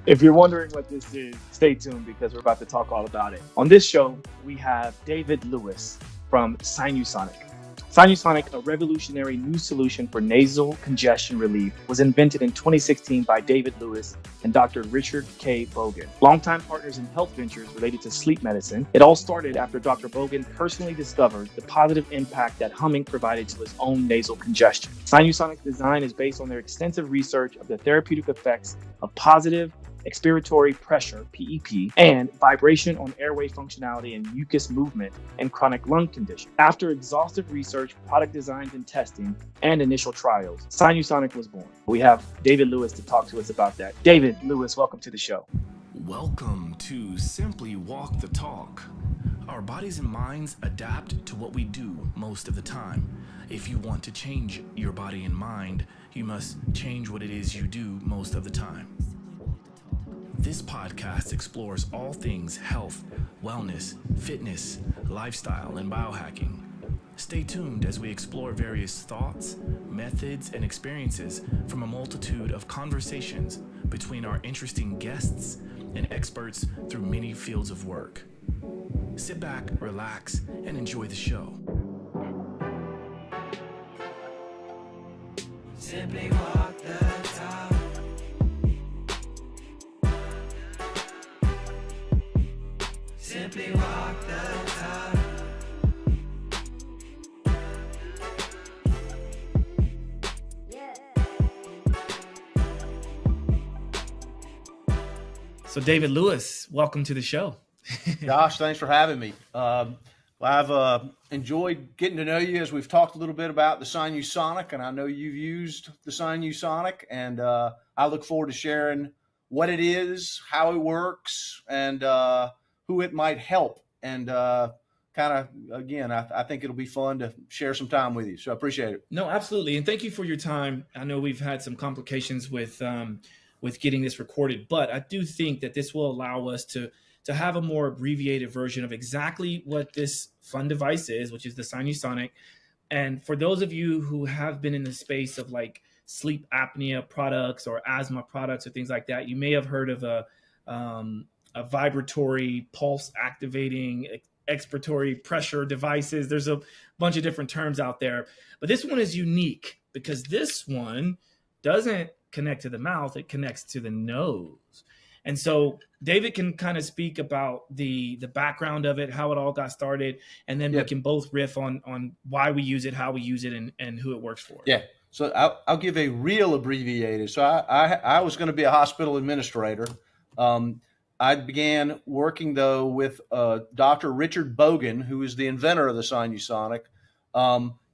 If you're wondering what this is, stay tuned because we're about to talk all about it. On this show, we have David Lewis from Sinusonic. Sinusonic, a revolutionary new solution for nasal congestion relief, was invented in 2016 by David Lewis and Dr. Richard K. Bogan, longtime partners in health ventures related to sleep medicine. It all started after Dr. Bogan personally discovered the positive impact that humming provided to his own nasal congestion. Sinusonic's design is based on their extensive research of the therapeutic effects of positive expiratory pressure, PEP, and vibration on airway functionality and mucus movement in chronic lung conditions. After exhaustive research, product designs and testing, and initial trials, Sinusonic was born. We have David Lewis to talk to us about that. David Lewis, welcome to the show. Welcome to Simply Walk the Talk. Our bodies and minds adapt to what we do most of the time. If you want to change your body and mind, you must change what it is you do most of the time. This podcast explores all things health, wellness, fitness, lifestyle, and biohacking. Stay tuned as we explore various thoughts, methods, and experiences from a multitude of conversations between our interesting guests and experts through many fields of work. Sit back, relax, and enjoy the show. Simply walk the talk. Simply walk the talk. So David Lewis, welcome to the show. Josh, thanks for having me. I've enjoyed getting to know you as we've talked a little bit about the Sinusonic, and I know you've used the Sinusonic, and I look forward to sharing what it is, how it works, and who it might help. And again, I think it'll be fun to share some time with you. So I appreciate it. No, absolutely. And thank you for your time. I know we've had some complications with getting this recorded, but I do think that this will allow us to have a more abbreviated version of exactly what this fun device is, which is the Sinusonic. And for those of you who have been in the space of like sleep apnea products or asthma products or things like that, you may have heard of a vibratory pulse activating expiratory pressure devices. There's a bunch of different terms out there, but this one is unique because this one doesn't connect to the mouth, it connects to the nose. And so David can kind of speak about the background of it, how it all got started, and then we can both riff on why we use it, how we use it, and who it works for. Yeah. So I'll give a real abbreviated. So I was going to be a hospital administrator. I began working, though, with Dr. Richard Bogan, who is the inventor of the Sinusonic.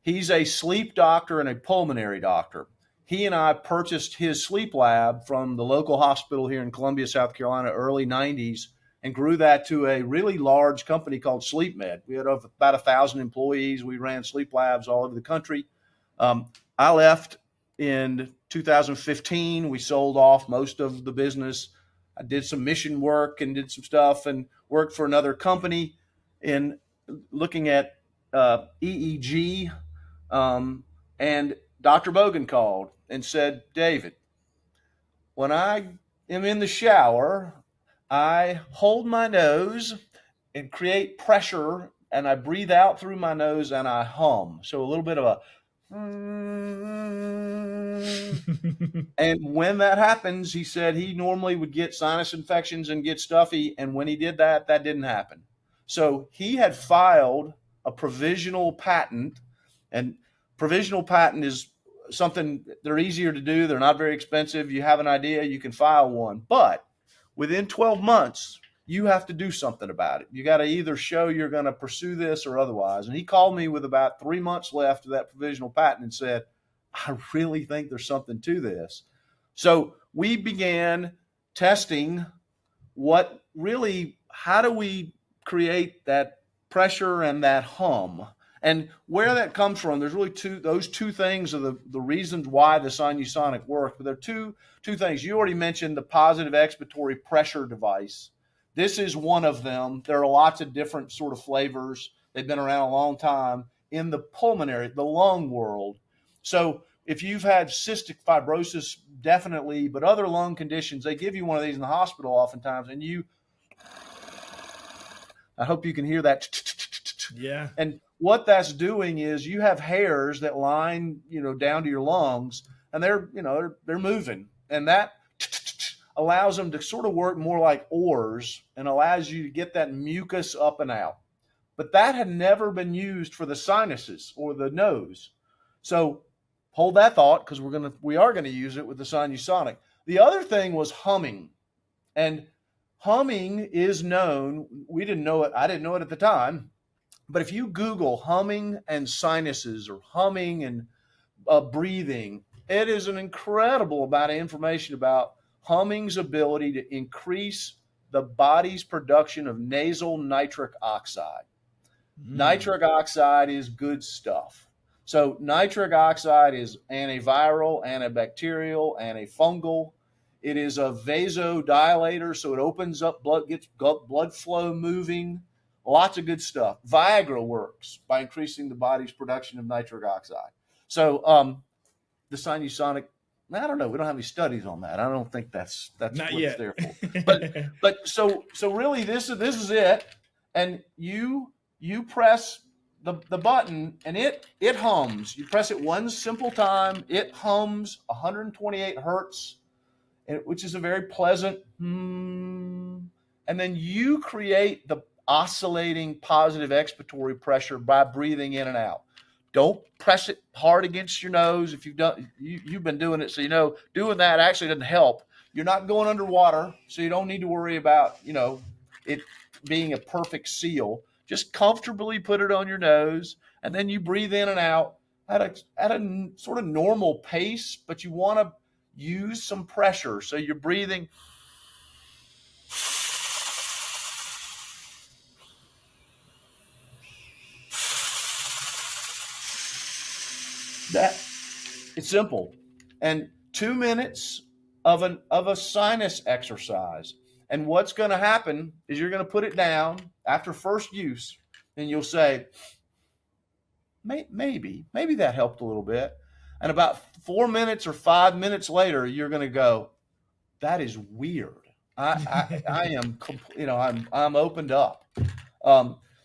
He's a sleep doctor and a pulmonary doctor. He and I purchased his sleep lab from the local hospital here in Columbia, South Carolina, early 90s, and grew that to a really large company called SleepMed. We had about 1,000 employees. We ran sleep labs all over the country. I left in 2015. We sold off most of the business. I did some mission work and did some stuff and worked for another company in looking at EEG. And Dr. Bogan called and said, David, when I am in the shower, I hold my nose and create pressure, and I breathe out through my nose and I hum. So a little bit of a and when that happens, he said he normally would get sinus infections and get stuffy. And when he did that, that didn't happen. So he had filed a provisional patent, and provisional patent is something, they're easier to do. They're not very expensive. You have an idea, you can file one. But within 12 months, you have to do something about it. You got to either show you're going to pursue this or otherwise. And he called me with about 3 months left of that provisional patent and said, I really think there's something to this. So we began testing how do we create that pressure and that hum? And where that comes from, there's really those two things are the reasons why the Sinusonic works. But there are two things. You already mentioned the positive expiratory pressure device. This is one of them. There are lots of different sort of flavors. They've been around a long time in the lung world. So if you've had cystic fibrosis definitely, but other lung conditions, they give you one of these in the hospital oftentimes, and I hope you can hear that. Yeah. And what that's doing is you have hairs that line, down to your lungs, and they're moving, and that allows them to sort of work more like oars and allows you to get that mucus up and out. But that had never been used for the sinuses or the nose. So hold that thought, because we are going to use it with the Sinusonic. The other thing was humming. And humming is known, we didn't know it, I didn't know it at the time, but if you Google humming and sinuses or humming and breathing, it is an incredible amount of information about humming's ability to increase the body's production of nasal nitric oxide. Nitric oxide is good stuff. So nitric oxide is antiviral, antibacterial, antifungal. It is a vasodilator, so it opens up blood, gets blood flow moving. Lots of good stuff. Viagra works by increasing the body's production of nitric oxide. So the Sinusonic, I don't know. We don't have any studies on that. I don't think that's Not what yet. it's there for. But so really this is it. And you press the button and it hums. You press it one simple time, it hums 128 hertz, which is a very pleasant and then you create the oscillating positive expiratory pressure by breathing in and out. Don't press it hard against your nose. If you've been doing it, so doing that actually doesn't help. You're not going underwater, so you don't need to worry about it being a perfect seal. Just comfortably put it on your nose, and then you breathe in and out at a sort of normal pace, but you want to use some pressure. So you're breathing. It's simple. And 2 minutes of a sinus exercise. And what's going to happen is you're going to put it down after first use, and you'll say, maybe that helped a little bit. And about 4 minutes or 5 minutes later, you're going to go, that is weird. I am, I'm opened up.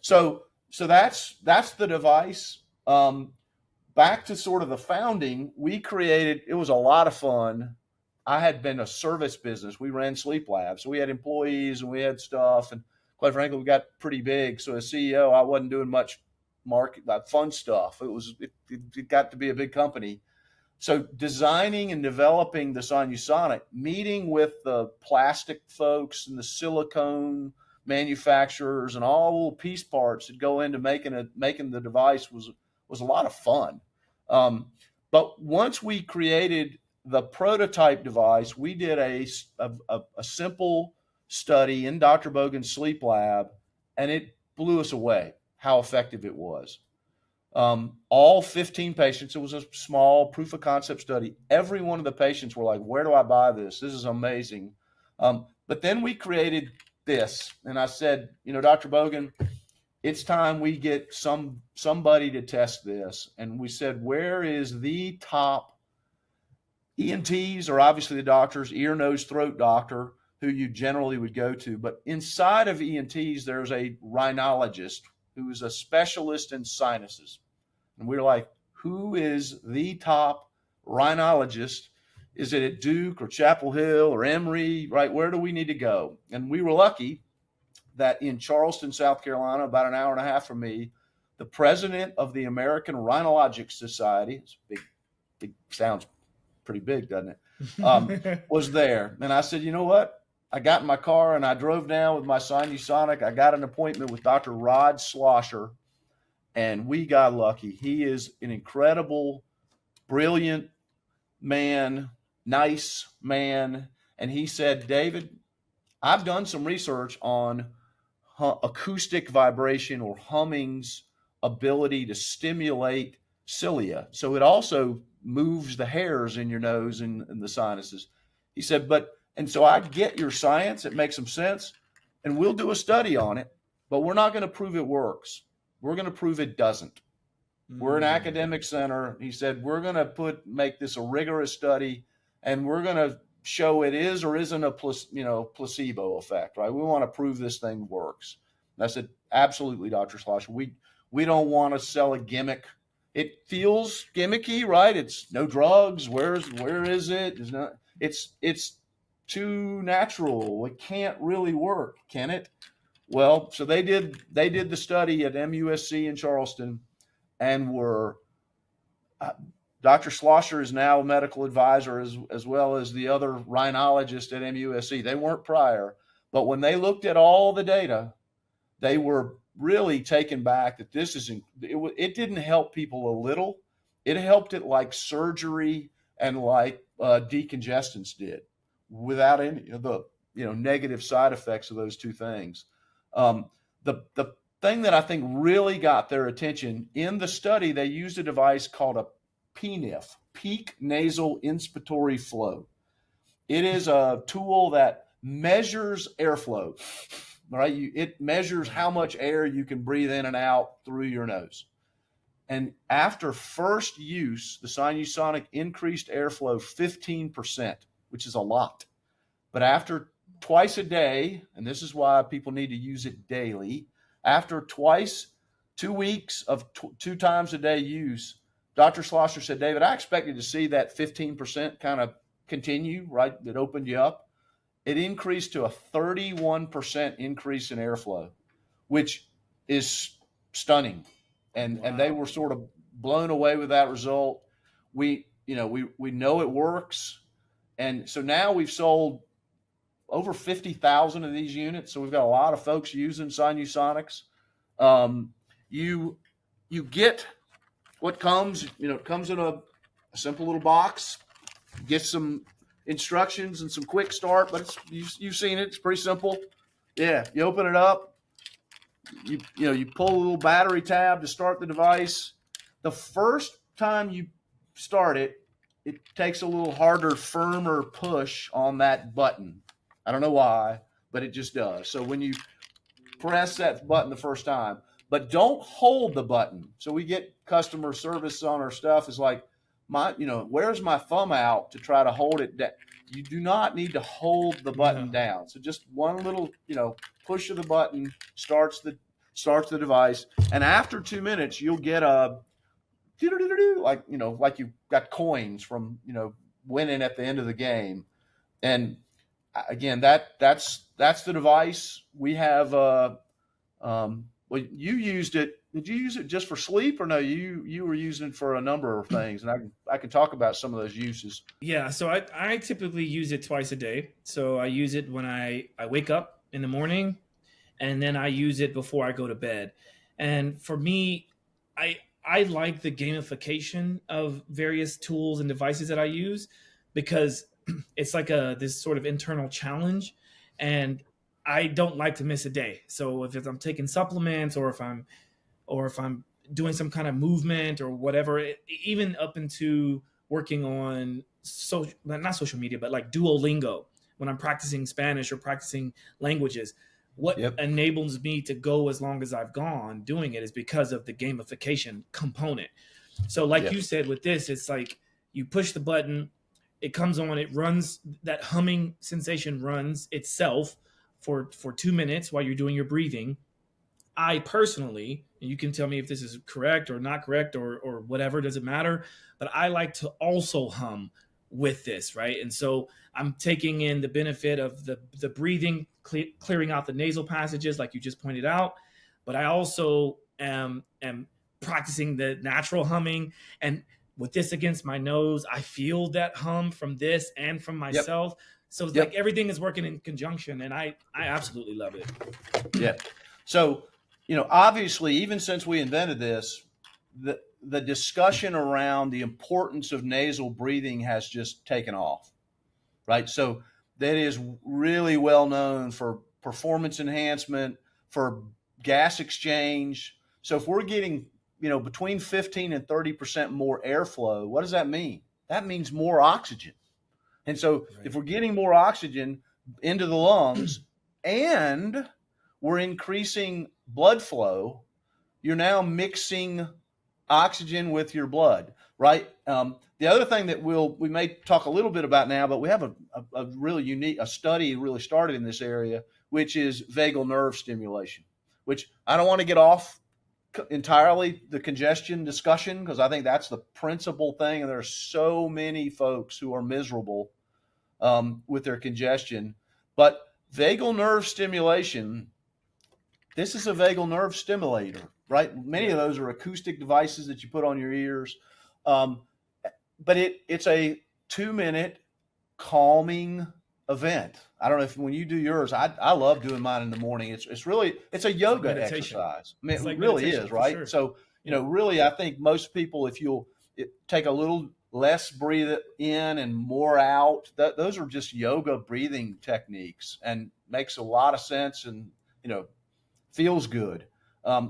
So that's the device. Back to sort of the founding, we created, it was a lot of fun. I had been a service business. We ran sleep labs. So we had employees and we had stuff. And quite frankly, we got pretty big. So as CEO, I wasn't doing much fun stuff. It got to be a big company. So designing and developing the Sinusonic, meeting with the plastic folks and the silicone manufacturers and all the little piece parts that go into making the device was a lot of fun. But once we created the prototype device, we did a simple study in Dr. Bogan's sleep lab, and it blew us away how effective it was. All 15 patients, it was a small proof of concept study. Every one of the patients were like, where do I buy this? This is amazing. But then we created this, and I said, Dr. Bogan, it's time we get somebody to test this. And we said, where is the top ENTs are obviously the doctors, ear, nose, throat doctor, who you generally would go to. But inside of ENTs, there's a rhinologist who is a specialist in sinuses. And we're like, who is the top rhinologist? Is it at Duke or Chapel Hill or Emory, right? Where do we need to go? And we were lucky that in Charleston, South Carolina, about an hour and a half from me, the president of the American Rhinologic Society, it's big sounds pretty big, doesn't it? Was there. And I said, you know what? I got in my car and I drove down with my Sinusonic. I got an appointment with Dr. Rod Schlosser, and we got lucky. He is an incredible, brilliant man, nice man. And he said, David, I've done some research on acoustic vibration or humming's ability to stimulate cilia. So it also moves the hairs in your nose and the sinuses. He said, and so I get your science. It makes some sense. And we'll do a study on it, but we're not going to prove it works. We're going to prove it doesn't. We're an academic center. He said, we're going to make this a rigorous study, and we're going to show it is or isn't a placebo effect, right? We want to prove this thing works. And I said, absolutely, Dr. Schlosser. We don't want to sell a gimmick. It feels gimmicky, right? It's no drugs. Where is it? It's too natural. It can't really work, can it? Well, so they did the study at MUSC in Charleston, and Dr. Schlosser is now a medical advisor as well as the other rhinologist at MUSC. They weren't prior, but when they looked at all the data, they were really taken back that it didn't help people a little. It helped it like surgery and like decongestants did, without any of the negative side effects of those two things. The thing that I think really got their attention in the study, they used a device called a PNIF, Peak Nasal Inspiratory Flow. It is a tool that measures airflow, right? It measures how much air you can breathe in and out through your nose. And after first use, the Sinusonic increased airflow 15%, which is a lot. But after twice a day, and this is why people need to use it daily, after 2 weeks of 2 times a day use, Dr. Schlosser said, David, I expected to see that 15% kind of continue, right? That opened you up. It increased to a 31% increase in airflow, which is stunning. And Wow. And they were sort of blown away with that result. We know it works. And so now we've sold over 50,000 of these units. So we've got a lot of folks using Sinusonics. You get what comes, it comes in a simple little box, get some instructions and some quick start, but you've seen it. It's pretty simple. Yeah. You open it up, you pull a little battery tab to start the device. The first time you start it, it takes a little harder, firmer push on that button. I don't know why, but it just does. So when you press that button the first time, but don't hold the button. So we get customer service on our stuff is like, where's my thumb out to try to hold it down? You do not need to hold the button down. So just one little, push of the button starts the device. And after 2 minutes, you'll get a like you got coins from, winning at the end of the game. And again, that's the device. We have, well, you used it. Did you use it just for sleep, or no? You were using it for a number of things, and I can talk about some of those uses. Yeah, so I typically use it twice a day. So I use it when I wake up in the morning, and then I use it before I go to bed. And for me, I like the gamification of various tools and devices that I use, because it's like this sort of internal challenge, and I don't like to miss a day. So if I'm taking supplements, or if I'm doing some kind of movement or whatever, even up into working on not social media, but like Duolingo, when I'm practicing Spanish or practicing languages, what enables me to go as long as I've gone doing it is because of the gamification component. So like you said with this, it's like you push the button, it comes on, it runs, that humming sensation runs itself for 2 minutes while you're doing your breathing. I personally, and you can tell me if this is correct or not correct or whatever, doesn't matter, but I like to also hum with this, right? And so I'm taking in the benefit of the breathing, clearing out the nasal passages like you just pointed out, but I also am practicing the natural humming. And with this against my nose, I feel that hum from this and from myself. So it's like everything is working in conjunction, and I absolutely love it. Yeah. So, obviously, even since we invented this, the discussion around the importance of nasal breathing has just taken off, right? So that is really well known for performance enhancement, for gas exchange. So if we're getting, between 15 and 30% more airflow, what does that mean? That means more oxygen. And so if we're getting more oxygen into the lungs and we're increasing blood flow, you're now mixing oxygen with your blood, right? The the other thing that we may talk a little bit about now, but we have a really unique, a study really started in this area, which is vagal nerve stimulation, which I don't want to get off entirely the congestion discussion, because I think that's the principal thing. And there are so many folks who are miserable with their congestion. But vagal nerve stimulation, this is a vagal nerve stimulator, right? Many of those are acoustic devices that you put on your ears. But it's a 2-minute calming event. I don't know if when you do yours, I love doing mine in the morning. It's a yoga exercise. I mean, it really is, right? Sure. So, really, I think most people, if you'll take a little less breathe in and more out, those are just yoga breathing techniques, and makes a lot of sense, and, feels good.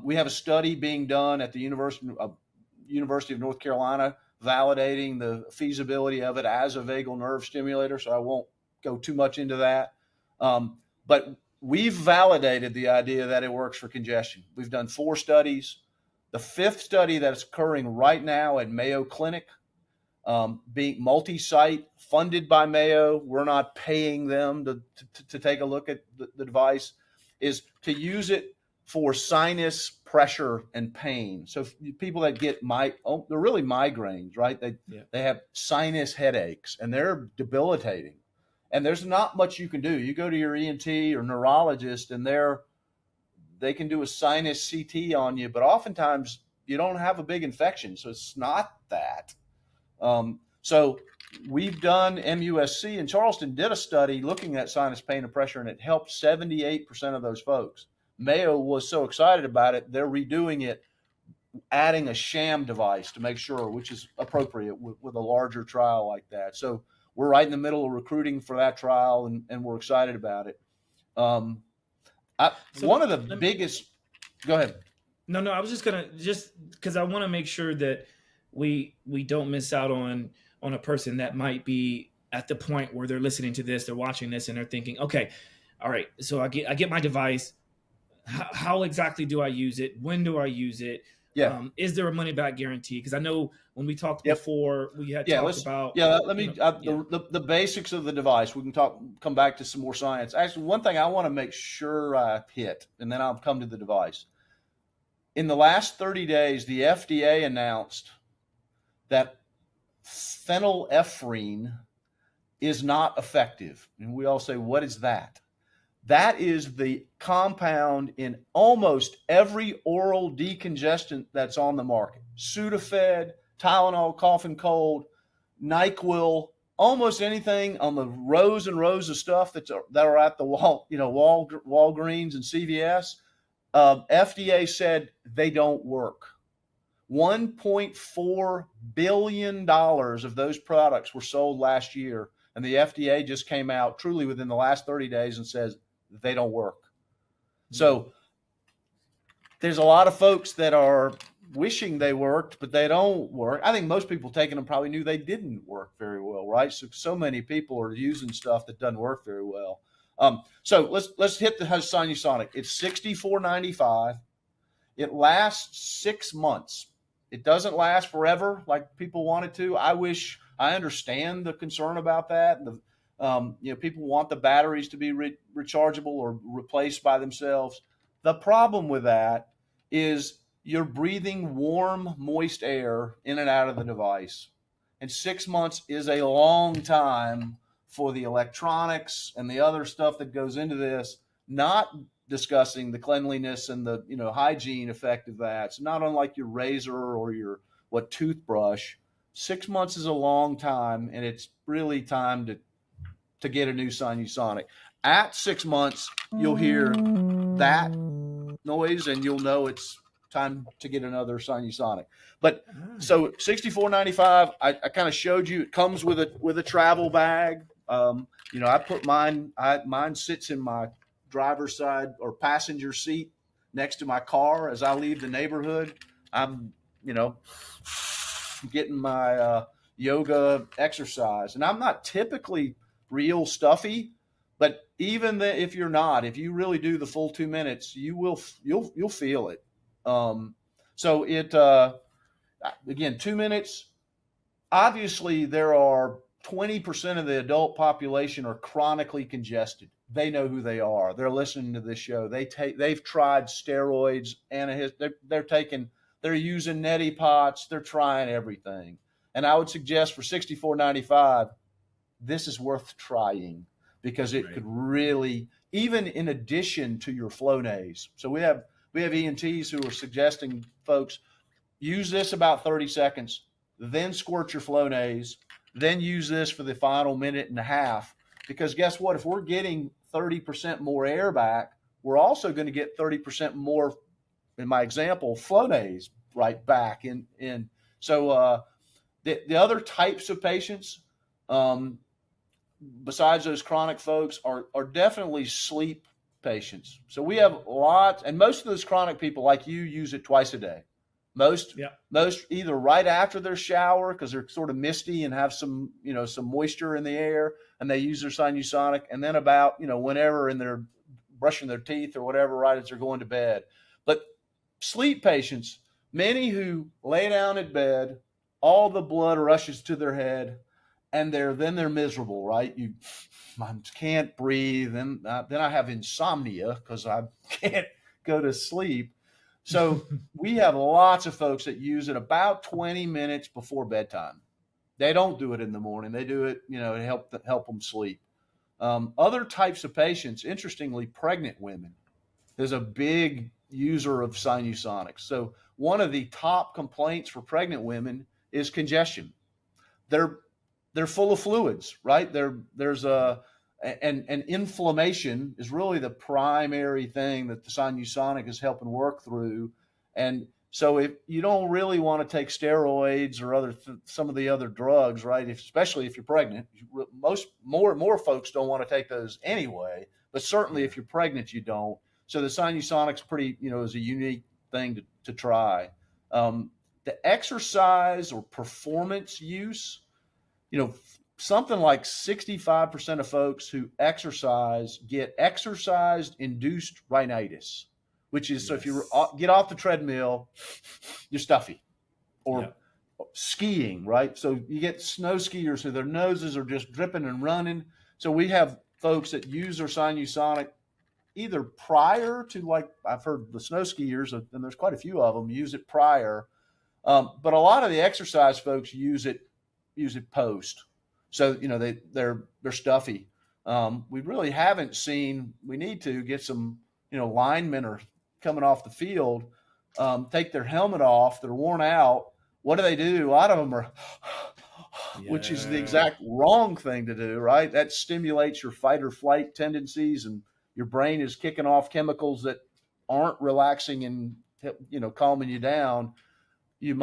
We have a study being done at the University of North Carolina validating the feasibility of it as a vagal nerve stimulator. So I won't go too much into that. But we've validated the idea that it works for congestion. We've done 4 studies. The 5th study that's occurring right now at Mayo Clinic, being multi-site, funded by Mayo, we're not paying them to take a look at the device, is to use it for sinus pressure and pain. So people that get they're really migraines, right? They have sinus headaches, and they're debilitating. And there's not much you can do. You go to your ENT or neurologist, and they can do a sinus CT on you, but oftentimes you don't have a big infection, so it's not that. So we've done, MUSC in Charleston did a study looking at sinus pain and pressure, and it helped 78% of those folks. Mayo was so excited about it, they're redoing it, adding a sham device to make sure, which is appropriate with a larger trial like that. So we're right in the middle of recruiting for that trial, and we're excited about it. One of the biggest, go ahead. No, I was just because I want to make sure that we don't miss out on a person that might be at the point where they're listening to this, they're watching this, and they're thinking, okay, all right, so I get my device. How exactly do I use it? When do I use it? Yeah. Is there a money back guarantee? Because I know when we talked before, we had talked about. The basics of the device. We can come back to some more science. Actually, one thing I want to make sure I hit, and then I'll come to the device. In the last 30 days, the FDA announced that phenylephrine is not effective. And we all say, what is that? That is the compound in almost every oral decongestant that's on the market. Sudafed, Tylenol, cough and cold, NyQuil, almost anything on the rows and rows of stuff that are at the Walgreens and CVS. FDA said they don't work. $1.4 billion of those products were sold last year, and the FDA just came out truly within the last 30 days and says they don't work. So there's a lot of folks that are wishing they worked, but they don't work. I think most people taking them probably knew they didn't work very well, right? So many people are using stuff that doesn't work very well. So let's hit the Sinusonic. It's $64.95. It lasts 6 months. It doesn't last forever like people want it to. I understand the concern about that. People want the batteries to be rechargeable or replaced by themselves. The problem with that is you're breathing warm, moist air in and out of the device. And 6 months is a long time for the electronics and the other stuff that goes into this, not discussing the cleanliness and the hygiene effect of that. It's not unlike your razor or your toothbrush. 6 months is a long time, and it's really time to get a new Sinusonic. At 6 months, you'll hear that noise, and you'll know it's time to get another Sinusonic. But so $64.95. I kind of showed you. It comes with a travel bag. I put mine. Mine sits in my driver's side or passenger seat next to my car as I leave the neighborhood. I'm getting my yoga exercise, and I'm not typically real stuffy, but even if you really do the full 2 minutes, you'll feel it. So it again, 2 minutes. obviously there are 20% of the adult population are chronically congested. They know who they are. They're listening to this show. They've tried steroids, they're using neti pots. They're trying everything. And I would suggest for $64.95, this is worth trying because it could really, even in addition to your Flonase. So we have ENTs who are suggesting folks use this about 30 seconds, then squirt your Flonase, then use this for the final minute and a half. Because guess what? If we're getting 30% more air back, we're also going to get 30% more, in my example, Flonase right back in. So the other types of patients, besides those chronic folks, are definitely sleep patients. So we have lots, and most of those chronic people like you use it twice a day. Most either right after their shower because they're sort of misty and have some moisture in the air, and they use their Sinusonic, and then about whenever in their brushing their teeth or whatever right as they're going to bed. But sleep patients, many who lay down at bed, all the blood rushes to their head, and they're miserable, right? I can't breathe, and then I have insomnia because I can't go to sleep. So we have lots of folks that use it about 20 minutes before bedtime. They don't do it in the morning. They do it, to help them sleep. Other types of patients, interestingly, pregnant women is a big user of Sinusonics. So one of the top complaints for pregnant women is congestion. They're full of fluids, right? There's and inflammation is really the primary thing that the Sinusonic is helping work through. And so if you don't really want to take steroids or some of the other drugs, right? Especially if you're pregnant, more folks don't want to take those anyway, but certainly if you're pregnant, you don't. So the Sinusonic's pretty, is a unique thing to try. The exercise or performance use, something like 65% of folks who exercise get exercise-induced rhinitis, which is, so if you get off the treadmill, you're stuffy. Or skiing, right? So you get snow skiers who their noses are just dripping and running. So we have folks that use their Sinusonic either prior to, like I've heard the snow skiers, and there's quite a few of them, use it prior. But a lot of the exercise folks use it post. So, they're stuffy. We really haven't seen, we need to get some, linemen are coming off the field, take their helmet off, they're worn out. What do? A lot of them are, which is the exact wrong thing to do, right? That stimulates your fight or flight tendencies, and your brain is kicking off chemicals that aren't relaxing and, calming you down. You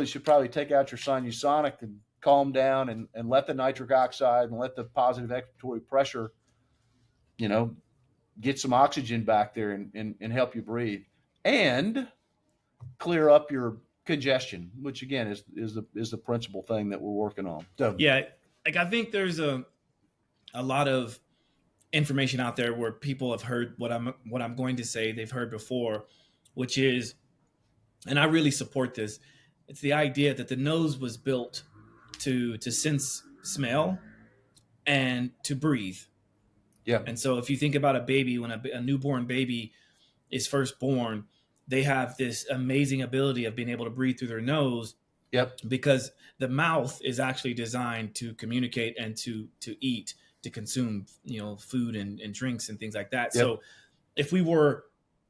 should probably take out your Sinusonic and calm down and let the nitric oxide and let the positive expiratory pressure, get some oxygen back there and help you breathe and clear up your congestion, which again is the principal thing that we're working on. So, I think there's a lot of information out there where people have heard what I'm going to say they've heard before, which is, and I really support this, it's the idea that the nose was built to sense smell and to breathe. Yeah. And so if you think about a baby, when a newborn baby is first born, they have this amazing ability of being able to breathe through their nose. Yep. Because the mouth is actually designed to communicate and to eat, to consume, food and drinks and things like that. Yep. So if we were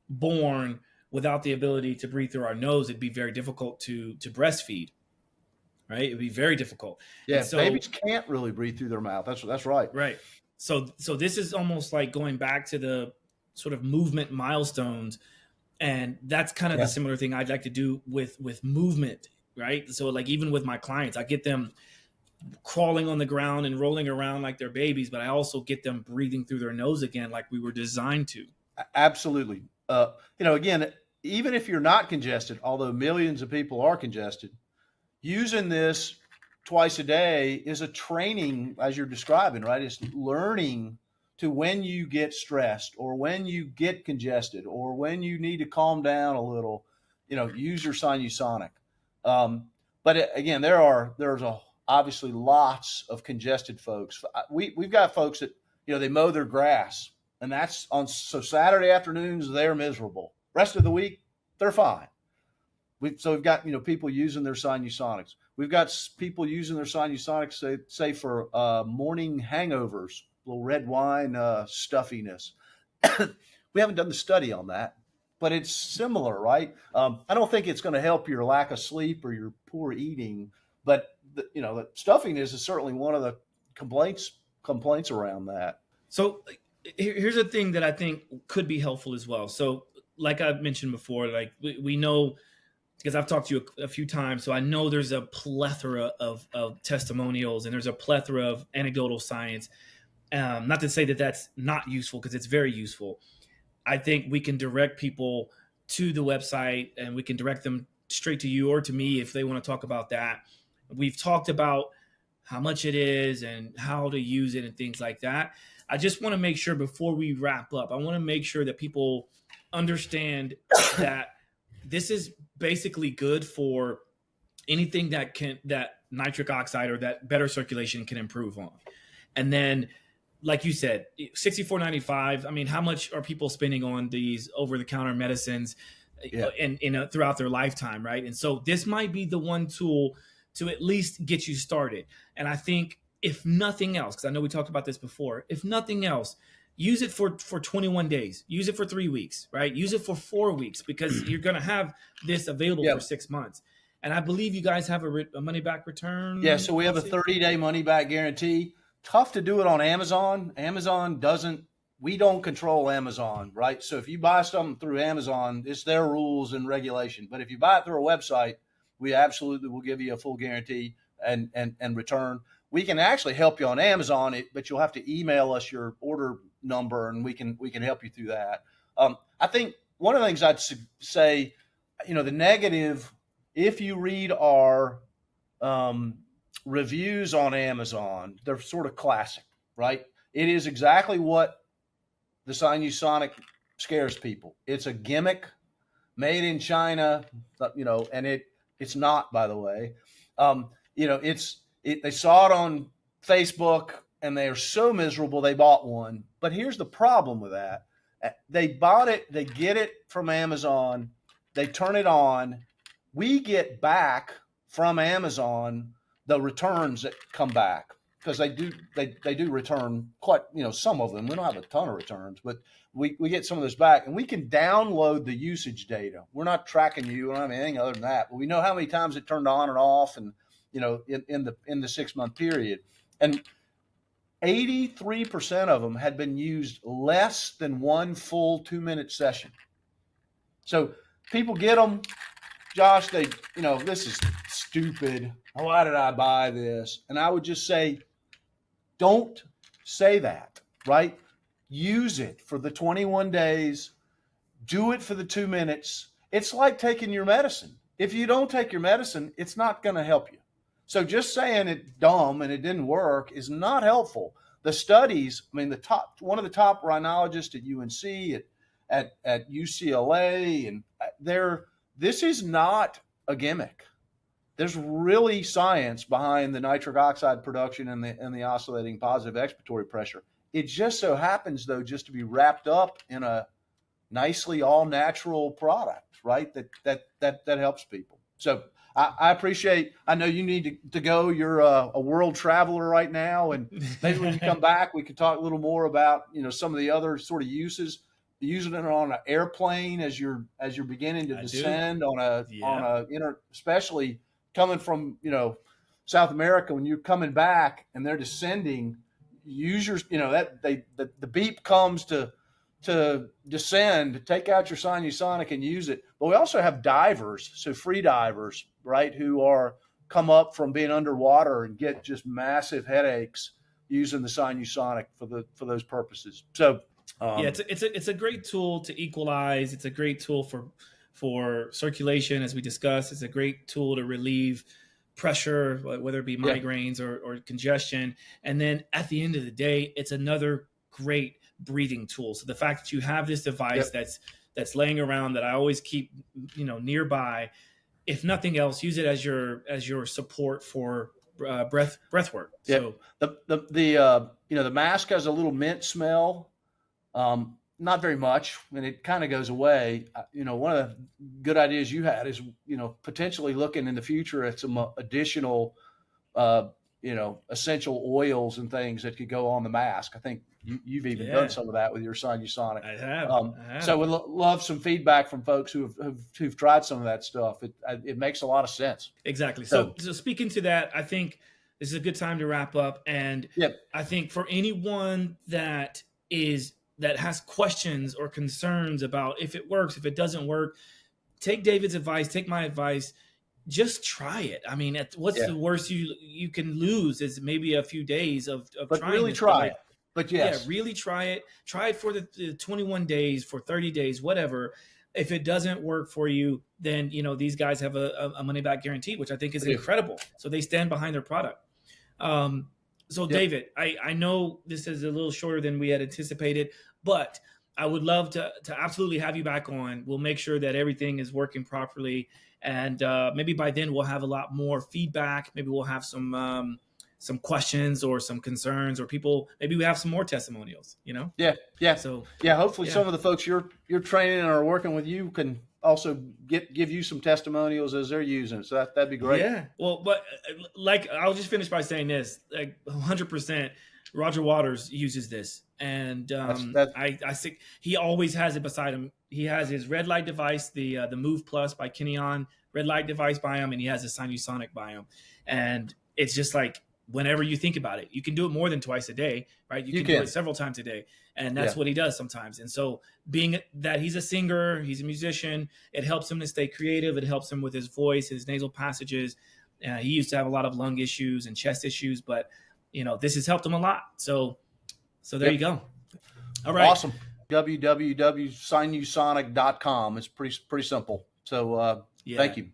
born without the ability to breathe through our nose, it'd be very difficult to breastfeed. Right, it'd be very difficult. Yeah, so babies can't really breathe through their mouth. That's right. Right. So this is almost like going back to the sort of movement milestones, and that's kind of the similar thing I'd like to do with movement. Right. So like even with my clients, I get them crawling on the ground and rolling around like they're babies, but I also get them breathing through their nose again, like we were designed to. Absolutely. Again, even if you're not congested, although millions of people are congested, using this twice a day is a training, as you're describing, right? It's learning to when you get stressed or when you get congested or when you need to calm down a little, use your Sinusonic. But again, obviously lots of congested folks. We've got folks that, they mow their grass, and so Saturday afternoons, they're miserable. Rest of the week, they're fine. We've got, people using their Sinusonics. We've got people using their Sinusonics, say for morning hangovers, little red wine stuffiness. We haven't done the study on that, but it's similar, right? I don't think it's going to help your lack of sleep or your poor eating, but the stuffiness is certainly one of the complaints around that. So here's a thing that I think could be helpful as well. So like I mentioned before, like we know, because I've talked to you a few times, so I know there's a plethora of testimonials and there's a plethora of anecdotal science. Not to say that that's not useful, because it's very useful. I think we can direct people to the website, and we can direct them straight to you or to me if they want to talk about that. We've talked about how much it is and how to use it and things like that. I just want to make sure before we wrap up, I want to make sure that people understand that this is basically good for anything that nitric oxide or that better circulation can improve on. And then, like you said, $64.95. I mean, how much are people spending on these over-the-counter medicines throughout their lifetime, right? And so this might be the one tool to at least get you started. And I think if nothing else, because I know we talked about this before, if nothing else, use it for 21 days. Use it for 3 weeks, right? Use it for 4 weeks, because you're going to have this available for 6 months. And I believe you guys have a money-back return. Yeah, so we have a 30-day money-back guarantee. Tough to do it on Amazon. We don't control Amazon, right? So if you buy something through Amazon, it's their rules and regulation. But if you buy it through a website, we absolutely will give you a full guarantee and return. We can actually help you on Amazon, but you'll have to email us your order number, and we can help you through that. I think one of the things I'd say, the negative, if you read our reviews on Amazon, they're sort of classic, right? It is exactly what the Sinusonic scares people. It's a gimmick made in China, and it's not, by the way. They saw it on Facebook and they are so miserable they bought one. But here's the problem with that. They bought it, they get it from Amazon, they turn it on. We get back from Amazon the returns that come back, because they do return quite, some of them. We don't have a ton of returns, but we get some of those back, and we can download the usage data. We're not tracking you. We don't have anything other than that, but we know how many times it turned on and off, and in the 6 month period. And 83% of them had been used less than one full 2-minute session. So people get them, Josh, this is stupid. Why did I buy this? And I would just say, don't say that, right? Use it for the 21 days. Do it for the 2 minutes. It's like taking your medicine. If you don't take your medicine, it's not going to help you. So just saying it's dumb and it didn't work is not helpful. The studies, one of the top rhinologists at UNC, at UCLA, and this is not a gimmick. There's really science behind the nitric oxide production and the oscillating positive expiratory pressure. It just so happens, though, just to be wrapped up in a nicely all natural product, right? That helps people. So I appreciate. I know you need to go. You're a world traveler right now, and maybe when you come back, we could talk a little more about some of the other sort of uses. Using it on an airplane as you're beginning to descend especially coming from South America, when you're coming back and they're descending. Use your the beep comes to descend. Take out your Sinusonic and use it. But we also have divers, so free divers, right, who come up from being underwater and get just massive headaches using the Sinusonic for those purposes. So it's a great tool to equalize. It's a great tool for circulation, as we discussed. It's a great tool to relieve pressure, whether it be migraines or congestion. And then at the end of the day, it's another great breathing tool. So the fact that you have this device that's laying around, that I always keep nearby, if nothing else, use it as your support for breath work. Yeah. So The mask has a little mint smell. Not very much, and it kind of goes away. One of the good ideas you had is, potentially looking in the future at some additional, essential oils and things that could go on the mask. I think you've even done some of that with your Sinusonic. I have. So we'd love some feedback from folks who've tried some of that stuff. It makes a lot of sense. Exactly. So speaking to that, I think this is a good time to wrap up. And I think for anyone that has questions or concerns about if it works, if it doesn't work, take David's advice, take my advice, just try it. I mean, what's the worst you can lose is maybe a few days of trying. Really try it. But yes. Yeah, really try it. Try it for the 21 days, for 30 days, whatever. If it doesn't work for you, then, these guys have a money back guarantee, which I think is incredible. So they stand behind their product. David, I know this is a little shorter than we had anticipated, but I would love to absolutely have you back on. We'll make sure that everything is working properly. And maybe by then we'll have a lot more feedback. Maybe we'll have some questions or some concerns, or maybe we have some more testimonials, Yeah. So hopefully some of the folks you're training and are working with you can also give you some testimonials as they're using it. So that'd be great. Yeah. Well, but I'll just finish by saying this, 100%, Roger Waters uses this. And I think he always has it beside him. He has his red light device, the Move Plus by Kineon red light device by him, and he has his Sinusonic by him. And it's just like, whenever you think about it, you can do it more than twice a day, right? You can do it several times a day. And that's what he does sometimes. And so being that he's a singer, he's a musician, it helps him to stay creative. It helps him with his voice, his nasal passages. He used to have a lot of lung issues and chest issues, but this has helped him a lot. So there you go. All right. Awesome. www.sinusonic.com. It's pretty simple. So thank you.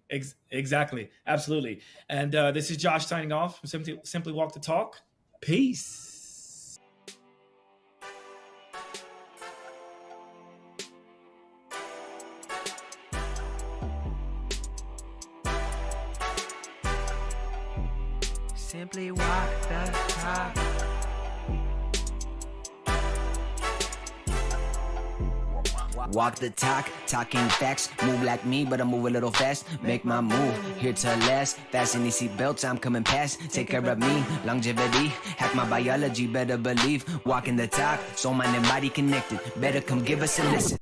Exactly. Absolutely. And this is Josh signing off from Simply Walk the Talk. Peace. Simply walk the talk. Walk the talk, talking facts. Move like me, but I move a little fast. Make my move, here to last. Fasten these seatbelts, I'm coming past. Take care of me, longevity. Hack my biology, better believe. Walking the talk, soul, mind, and body connected. Better come give us a listen.